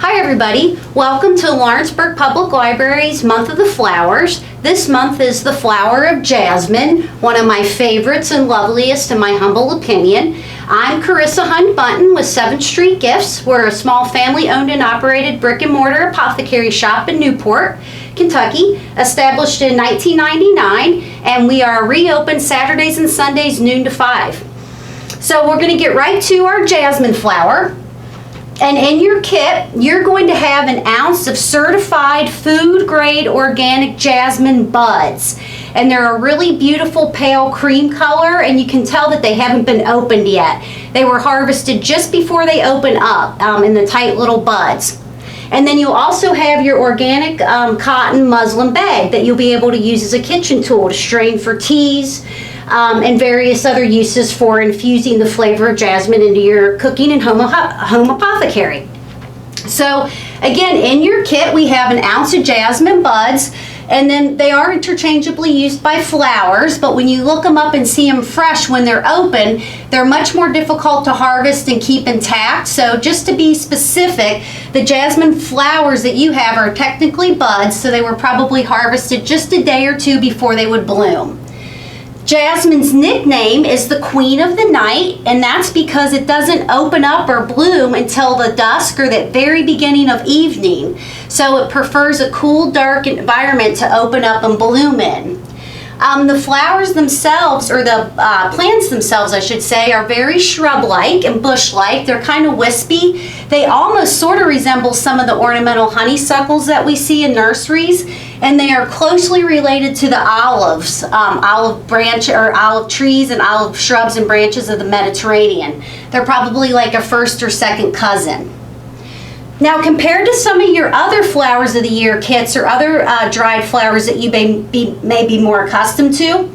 Hi everybody, welcome to Lawrenceburg Public Library's Month of the Flowers. This month is the flower of jasmine, one of my favorites and loveliest in my humble opinion. I'm Carisa Bunten with 7th Street Gifts. We're a small family-owned and operated brick-and-mortar apothecary shop in Newport, Kentucky, established in 1999, and we are reopened Saturdays and Sundays noon to 5. So we're going to get right to our jasmine flower. And in your kit, you're going to have an ounce of certified food-grade organic jasmine buds. And they're a really beautiful pale cream color, and you can tell that they haven't been opened yet. They were harvested just before they open up in the tight little buds. And then you'll also have your organic cotton muslin bag that you'll be able to use as a kitchen tool to strain for teas, and various other uses for infusing the flavor of jasmine into your cooking and home apothecary. So again, in your kit we have an ounce of jasmine buds, and then they are interchangeably used by flowers, but when you look them up and see them fresh when they're open, they're much more difficult to harvest and keep intact. So just to be specific, the jasmine flowers that you have are technically buds, so they were probably harvested just a day or two before they would bloom. Jasmine's nickname is the Queen of the Night, and that's because it doesn't open up or bloom until the dusk or the very beginning of evening. So it prefers a cool, dark environment to open up and bloom in. The flowers themselves, or the plants themselves, I should say, are very shrub-like and bush-like. They're kind of wispy. They almost sort of resemble some of the ornamental honeysuckles that we see in nurseries, and they are closely related to the olives, olive branch or olive trees and olive shrubs and branches of the Mediterranean. They're probably like a first or second cousin. Now, compared to some of your other flowers of the year kits or other dried flowers that you may be more accustomed to,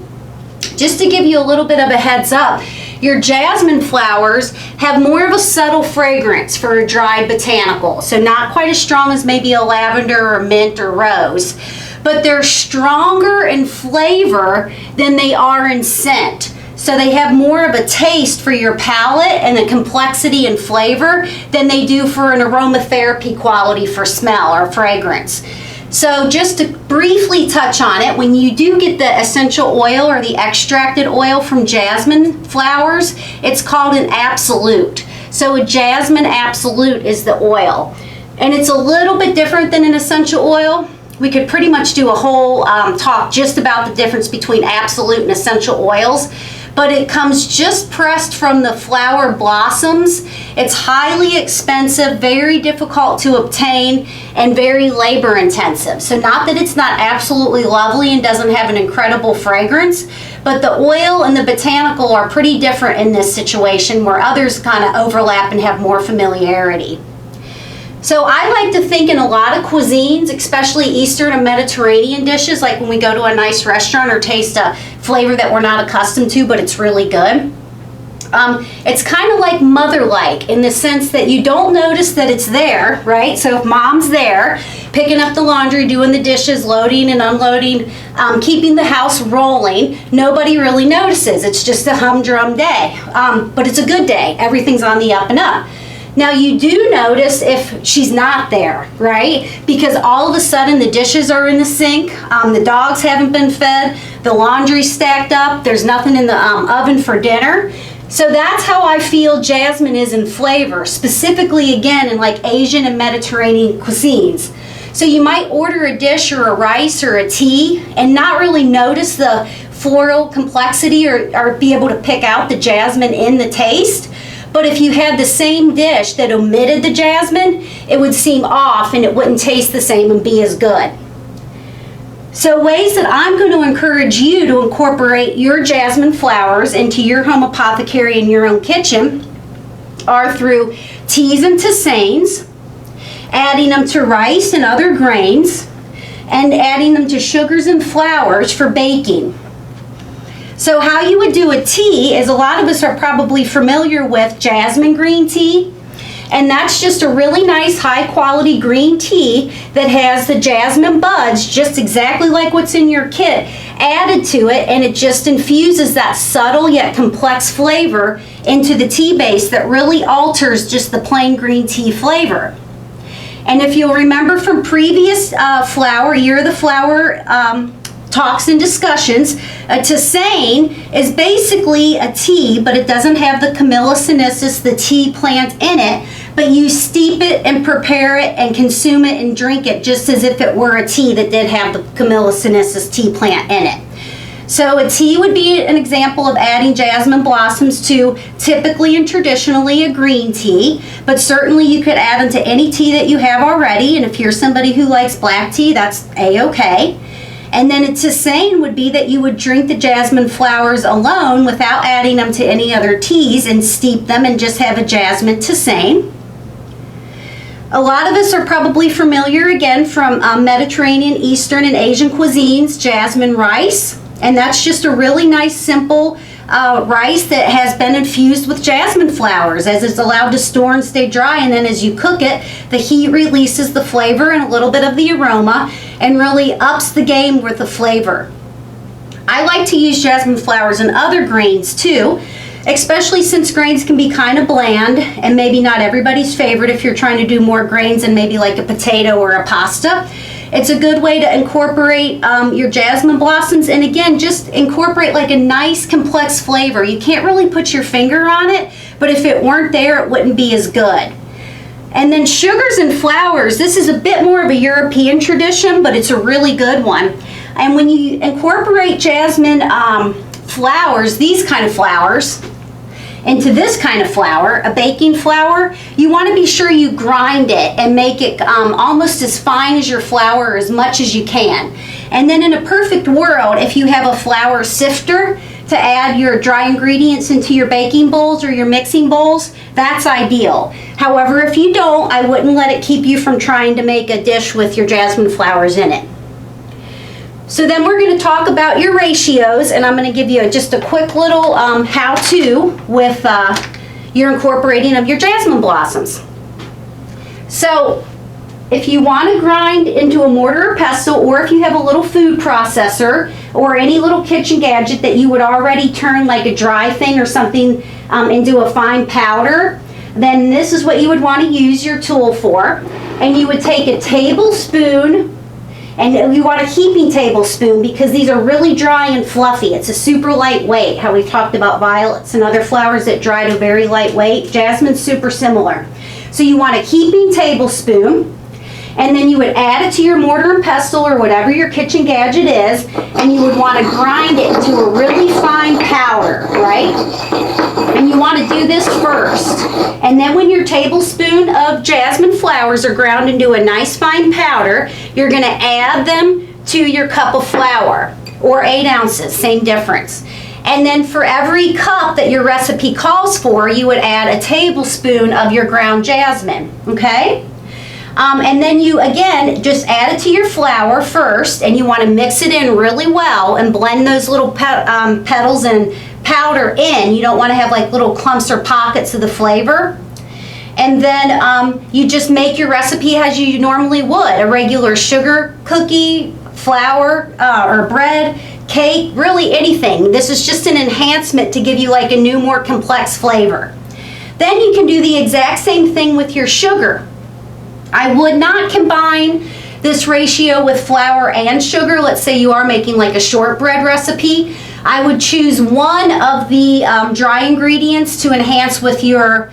just to give you a little bit of a heads up, your jasmine flowers have more of a subtle fragrance for a dried botanical. So not quite as strong as maybe a lavender or mint or rose, but they're stronger in flavor than they are in scent. So they have more of a taste for your palate and the complexity and flavor than they do for an aromatherapy quality for smell or fragrance. So just to briefly touch on it, when you do get the essential oil or the extracted oil from jasmine flowers, it's called an absolute. So a Jasmine Absolute is the oil. And it's a little bit different than an essential oil. We could pretty much do a whole talk just about the difference between absolute and essential oils. But it comes just pressed from the flower blossoms. It's highly expensive, very difficult to obtain, and very labor intensive. So not that it's not absolutely lovely and doesn't have an incredible fragrance, but the oil and the botanical are pretty different in this situation, where others kind of overlap and have more familiarity. So I like to think in a lot of cuisines, especially Eastern and Mediterranean dishes, like when we go to a nice restaurant or taste a flavor that we're not accustomed to, but it's really good. It's kind of like mother-like in the sense that you don't notice that it's there, right? So if mom's there, picking up the laundry, doing the dishes, loading and unloading, keeping the house rolling, nobody really notices. It's just a humdrum day, but it's a good day. Everything's on the up and up. Now you do notice if she's not there, right? Because all of a sudden the dishes are in the sink, the dogs haven't been fed, the laundry's stacked up, there's nothing in the oven for dinner. So that's how I feel jasmine is in flavor, specifically again in like Asian and Mediterranean cuisines. So you might order a dish or a rice or a tea and not really notice the floral complexity or be able to pick out the jasmine in the taste. But if you had the same dish that omitted the jasmine, it would seem off and it wouldn't taste the same and be as good. So ways that I'm going to encourage you to incorporate your jasmine flowers into your home apothecary in your own kitchen are through teas and tisanes, adding them to rice and other grains, and adding them to sugars and flours for baking. So how you would do a tea is, a lot of us are probably familiar with Jasmine Green Tea, and that's just a really nice high quality green tea that has the jasmine buds just exactly like what's in your kit added to it, and it just infuses that subtle yet complex flavor into the tea base that really alters just the plain green tea flavor. And if you'll remember from previous Year of the Flower talks and discussions, a tisane is basically a tea, but it doesn't have the Camellia sinensis, the tea plant in it, but you steep it and prepare it and consume it and drink it just as if it were a tea that did have the Camellia sinensis tea plant in it. So a tea would be an example of adding jasmine blossoms to typically and traditionally a green tea, but certainly you could add them to any tea that you have already, and if you're somebody who likes black tea, that's a-okay. And then a tisane would be that you would drink the jasmine flowers alone without adding them to any other teas and steep them and just have a jasmine tisane. A lot of us are probably familiar again from Mediterranean, Eastern, and Asian cuisines, Jasmine Rice. And that's just a really nice, simple rice that has been infused with jasmine flowers, as it's allowed to store and stay dry. And then as you cook it, the heat releases the flavor and a little bit of the aroma and really ups the game with the flavor. I like to use jasmine flowers in other grains too, especially since grains can be kind of bland and maybe not everybody's favorite if you're trying to do more grains and maybe like a potato or a pasta. It's a good way to incorporate your jasmine blossoms, and again, just incorporate like a nice complex flavor. You can't really put your finger on it, but if it weren't there, it wouldn't be as good. And then sugars and flowers. This is a bit more of a European tradition, but it's a really good one. And when you incorporate jasmine flowers, these kind of flowers, into this kind of flour, a baking flour, you want to be sure you grind it and make it almost as fine as your flour, as much as you can. And then in a perfect world, if you have a flour sifter to add your dry ingredients into your baking bowls or your mixing bowls, that's ideal. However, if you don't, I wouldn't let it keep you from trying to make a dish with your jasmine flowers in it. So then we're going to talk about your ratios, and I'm going to give you just a quick little how-to with your incorporating of your jasmine blossoms. So if you want to grind into a mortar or pestle, or if you have a little food processor or any little kitchen gadget that you would already turn like a dry thing or something into a fine powder, then this is what you would want to use your tool for. And you would take a tablespoon. And you want a heaping tablespoon because these are really dry and fluffy. It's a super lightweight, how we've talked about violets and other flowers that dry to very lightweight. Jasmine's super similar. So you want a heaping tablespoon, and then you would add it to your mortar and pestle or whatever your kitchen gadget is, and you would want to grind it into a really fine powder, right? And you want to do this first. And then when your tablespoon of jasmine flowers are ground into a nice fine powder, you're going to add them to your cup of flour, or 8 ounces, same difference. And then for every cup that your recipe calls for, you would add a tablespoon of your ground jasmine, okay? And then you, again, just add it to your flour first, and you want to mix it in really well and blend those little petals and powder in. You don't want to have like little clumps or pockets of the flavor. And then you just make your recipe as you normally would. A regular sugar cookie, flour, or bread, cake, really anything. This is just an enhancement to give you like a new, more complex flavor. Then you can do the exact same thing with your sugar. I would not combine this ratio with flour and sugar. Let's say you are making like a shortbread recipe. I would choose one of the dry ingredients to enhance with your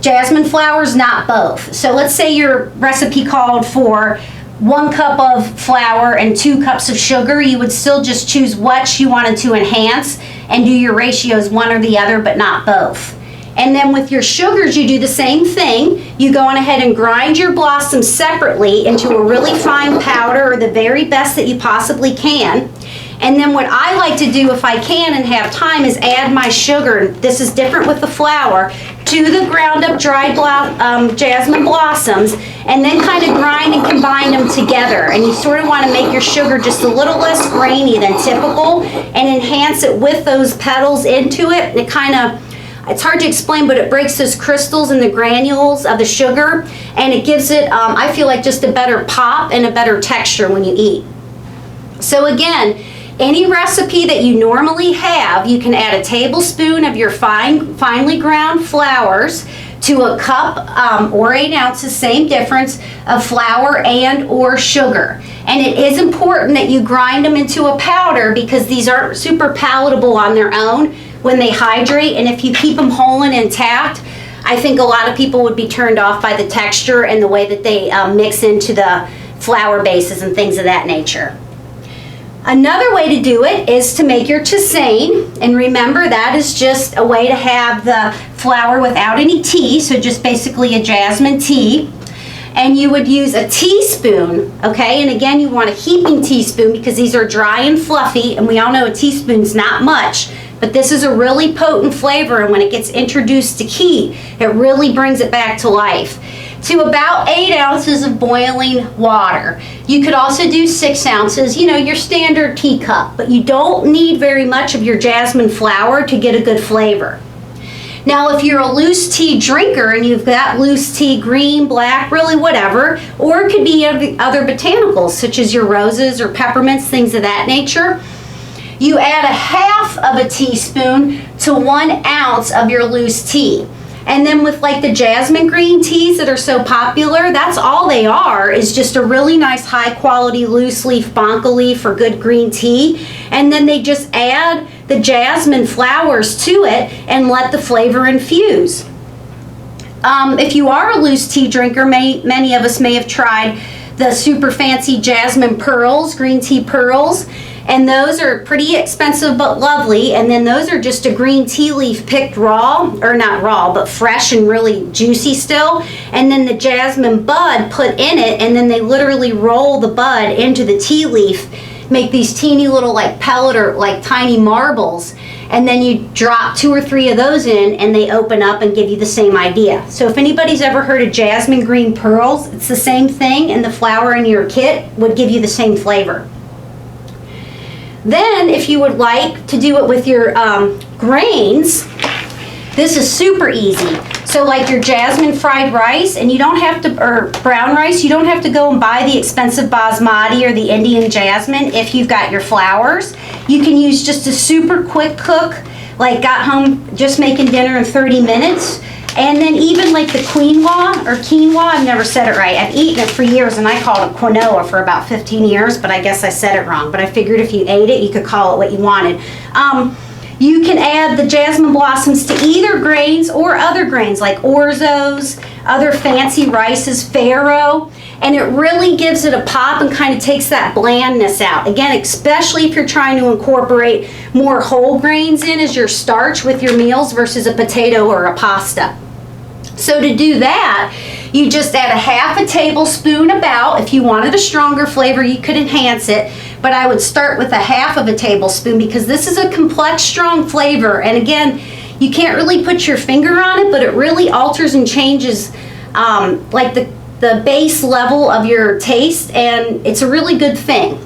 jasmine flowers, not both. So let's say your recipe called for 1 cup of flour and 2 cups of sugar. You would still just choose what you wanted to enhance and do your ratios one or the other, but not both. And then with your sugars, you do the same thing. You go on ahead and grind your blossoms separately into a really fine powder, or the very best that you possibly can. And then what I like to do, if I can and have time, is add my sugar. This is different with the flour, to the ground up dried jasmine blossoms, and then kind of grind and combine them together. And you sort of want to make your sugar just a little less grainy than typical and enhance it with those petals into it. It kind of, it's hard to explain, but it breaks those crystals and the granules of the sugar, and it gives it, I feel like, just a better pop and a better texture when you eat. So again, any recipe that you normally have, you can add a tablespoon of your finely ground flowers to a cup or 8 ounces, same difference, of flour and or sugar. And it is important that you grind them into a powder because these aren't super palatable on their own when they hydrate, and if you keep them whole and intact, I think a lot of people would be turned off by the texture and the way that they mix into the flour bases and things of that nature. Another way to do it is to make your tisane, and remember that is just a way to have the flour without any tea, so just basically a jasmine tea. And you would use a teaspoon, okay? And again, you want a heaping teaspoon because these are dry and fluffy, and we all know a teaspoon's not much, but this is a really potent flavor, and when it gets introduced to ghee, it really brings it back to life. To about 8 ounces of boiling water. You could also do 6 ounces, you know, your standard teacup, but you don't need very much of your jasmine flour to get a good flavor. Now, if you're a loose tea drinker and you've got loose tea, green, black, really whatever, or it could be other botanicals such as your roses or peppermints, things of that nature, you add a half of a teaspoon to 1 ounce of your loose tea. And then with like the Jasmine Green Teas that are so popular, that's all they are, is just a really nice high quality loose leaf banca leaf or good green tea. And then they just add the jasmine flowers to it and let the flavor infuse. If you are a loose tea drinker, many of us may have tried the super fancy jasmine pearls, green tea pearls. And those are pretty expensive but lovely, and then those are just a green tea leaf picked raw, or not raw, but fresh and really juicy still, and then the jasmine bud put in it, and then they literally roll the bud into the tea leaf, make these teeny little like pellet or like tiny marbles, and then you drop 2 or 3 of those in and they open up and give you the same idea. So if anybody's ever heard of jasmine green pearls, it's the same thing, and the flour in your kit would give you the same flavor. Then, if you would like to do it with your grains, this is super easy. So like your jasmine fried rice, and you don't have to, or brown rice, you don't have to go and buy the expensive basmati or the Indian jasmine if you've got your flours. You can use just a super quick cook, like got home just making dinner in 30 minutes. And then even like the quinoa, I've never said it right. I've eaten it for years and I called it quinoa for about 15 years, but I guess I said it wrong. But I figured if you ate it, you could call it what you wanted. You can add the jasmine blossoms to either grains or other grains like orzos, other fancy rices, farro, and it really gives it a pop and kind of takes that blandness out. Again, especially if you're trying to incorporate more whole grains in as your starch with your meals versus a potato or a pasta. So to do that, you just add a half a tablespoon about. If you wanted a stronger flavor, you could enhance it, but I would start with a half of a tablespoon because this is a complex, strong flavor. And again, you can't really put your finger on it, but it really alters and changes like the base level of your taste, and it's a really good thing.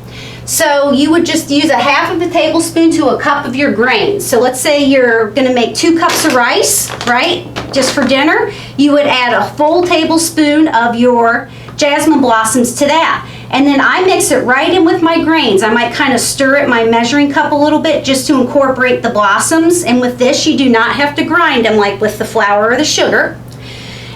So you would just use a half of a tablespoon to a cup of your grains. So let's say you're gonna make 2 cups of rice, right? Just for dinner. You would add a full tablespoon of your jasmine blossoms to that. And then I mix it right in with my grains. I might kind of stir it in my measuring cup a little bit just to incorporate the blossoms. And with this, you do not have to grind them like with the flour or the sugar.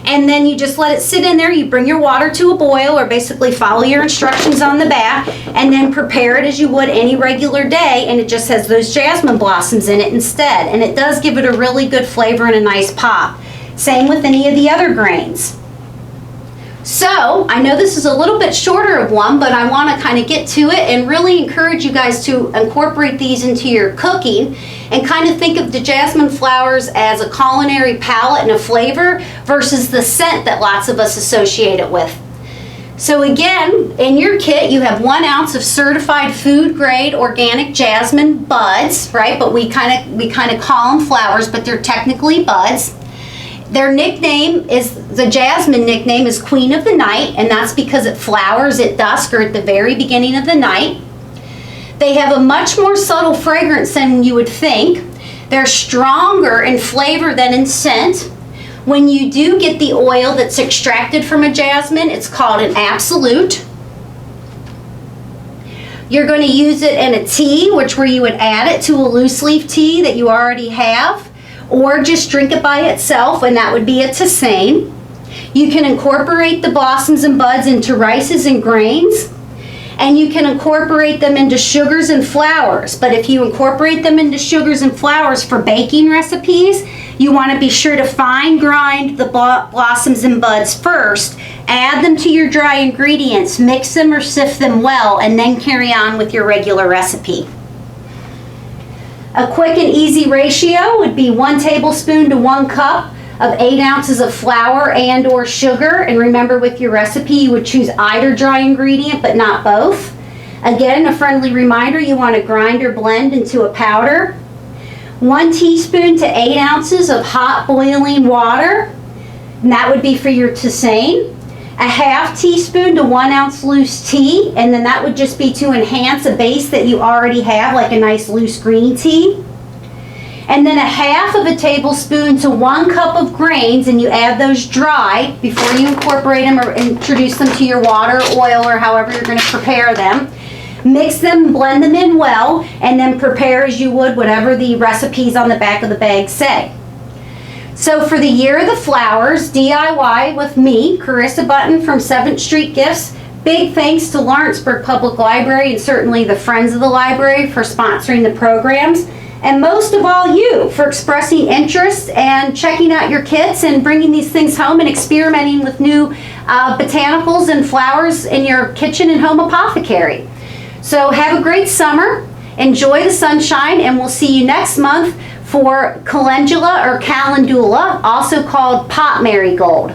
And then you just let it sit in there. You bring your water to a boil, or basically follow your instructions on the back, and then prepare it as you would any regular day, and it just has those jasmine blossoms in it instead. And it does give it a really good flavor and a nice pop. Same with any of the other grains. So I know this is a little bit shorter of one, but I want to kind of get to it and really encourage you guys to incorporate these into your cooking and kind of think of the jasmine flowers as a culinary palette and a flavor versus the scent that lots of us associate it with. So again, in your kit, you have 1 ounce of certified food grade organic jasmine buds, right? But we kind of call them flowers, but they're technically buds. Their nickname is, the jasmine nickname is Queen of the Night, and that's because it flowers at dusk or at the very beginning of the night. They have a much more subtle fragrance than you would think. They're stronger in flavor than in scent. When you do get the oil that's extracted from a jasmine, it's called an absolute. You're going to use it in a tea, where you would add it to a loose leaf tea that you already have. or just drink it by itself, and that would be a tisane. You can incorporate the blossoms and buds into rices and grains, and you can incorporate them into sugars and flours. But if you incorporate them into sugars and flours for baking recipes, you want to be sure to fine grind the blossoms and buds first, add them to your dry ingredients, mix them or sift them well, and then carry on with your regular recipe. A quick and easy ratio would be 1 tablespoon to 1 cup of 8 ounces of flour and or sugar. And remember, with your recipe, you would choose either dry ingredient, but not both. Again, a friendly reminder, you want to grind or blend into a powder. 1 teaspoon to 8 ounces of hot boiling water, and that would be for your tisane. A half teaspoon to 1 ounce loose tea, and then that would just be to enhance a base that you already have, like a nice loose green tea. And then a half of a tablespoon to 1 cup of grains, and you add those dry before you incorporate them or introduce them to your water, oil, or however you're going to prepare them. Mix them, blend them in well, and then prepare as you would whatever the recipes on the back of the bag say. So for the Year of the Flowers DIY with me, Carisa Bunten from 7th Street Gifts, big thanks to Lawrenceburg Public Library and certainly the Friends of the Library for sponsoring the programs. And most of all, you for expressing interest and checking out your kits and bringing these things home and experimenting with new botanicals and flowers in your kitchen and home apothecary. So have a great summer, enjoy the sunshine, and we'll see you next month for calendula or calendula, also called pot marigold.